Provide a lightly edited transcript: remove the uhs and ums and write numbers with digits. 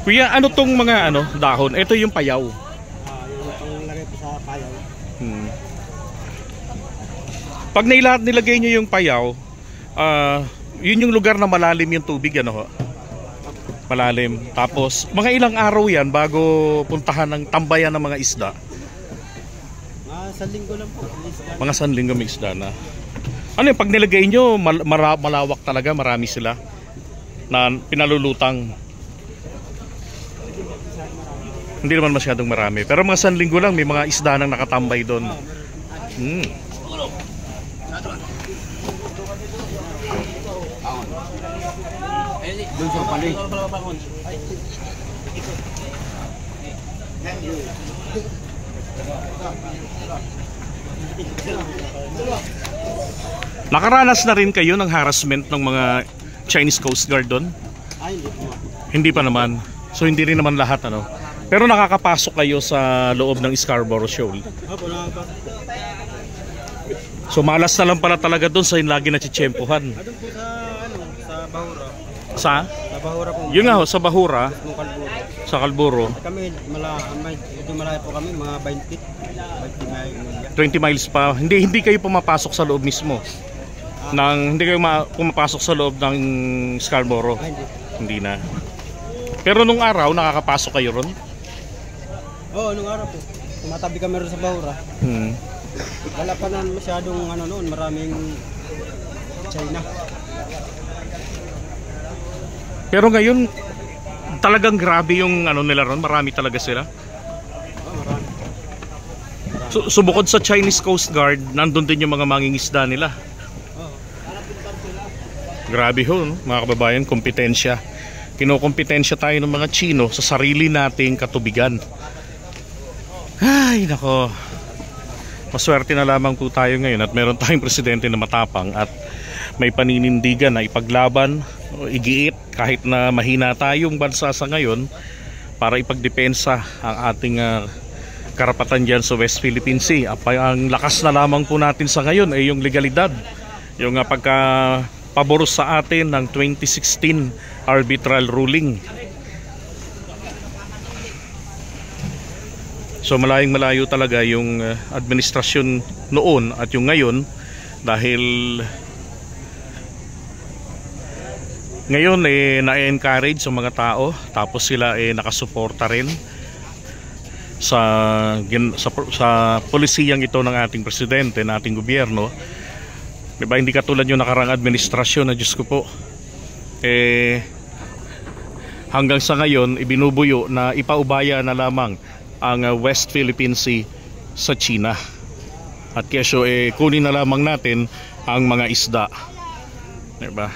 Kuya, ano tong mga ano, dahon? Ito yung payaw. Yung panglagay po sa payaw. Pag nilagay nyo yung payaw, yun yung lugar na malalim yung tubig, ano ho? Malalim. Tapos, mga ilang araw yan bago puntahan ng tambayan ng mga isda? Sa linggo lang po. Mga sanlinggo may isda na. Ano yung pag nilagay nyo, malawak talaga, marami sila na pinalulutang. Hindi naman masyadong marami. Pero mga sanlinggo lang, may mga isda nang nakatambay doon. Nakaranas na rin kayo ng harassment ng mga Chinese Coast Guard doon? Ay, hindi po. Hindi pa naman. So hindi rin naman lahat, ano? Pero nakakapasok kayo sa loob ng Scarborough Shoal. Opo, nakakapasok. So malas na lang pala talaga doon sa yung lagi natsitsyempohan. Doon po sa, sa Bahura. Sa? Sa Bahura po. Yun nga ho, sa Bahura. Sa Kalburo. Kami, medyo malayo po kami, mga 20 miles. 20 miles pa. Hindi kayo pumapasok sa loob mismo. Hindi kayo pumapasok sa loob ng Scarborough. Hindi na. Pero nung araw, nakakapasok kayo ron? Oo, nung araw po. Tumatabi kami ron sa Bahura. Wala pa na masyadong noon, maraming China. Pero ngayon, talagang grabe yung nila ron. Marami talaga sila. Oo, marami. Subukod sa Chinese Coast Guard, nandun din yung mga mangingisda nila. Grabe ho, no? Mga kababayan, kompetensya. Kinokompetensya tayo ng mga Chino sa sarili nating katubigan. Ay, nako. Maswerte na lamang po tayo ngayon at meron tayong presidente na matapang at may paninindigan na ipaglaban, igiit kahit na mahina tayong bansa sa ngayon para ipagdepensa ang ating karapatan dyan sa West Philippine Sea. Ang lakas na lamang po natin sa ngayon ay yung legalidad, yung pabor sa atin ng 2016 arbitral ruling. So malayong malayo talaga yung administrasyon noon at yung ngayon, dahil ngayon na-encourage sa mga tao, tapos sila nakasuporta rin sa polisiyang ito ng ating presidente, ng ating gobyerno. Diba, hindi katulad yung nakarang administrasyon na Diyos ko po, hanggang sa ngayon ibinubuyo na ipaubaya na lamang ang West Philippine Sea sa China at kesyo kunin na lamang natin ang mga isda, diba?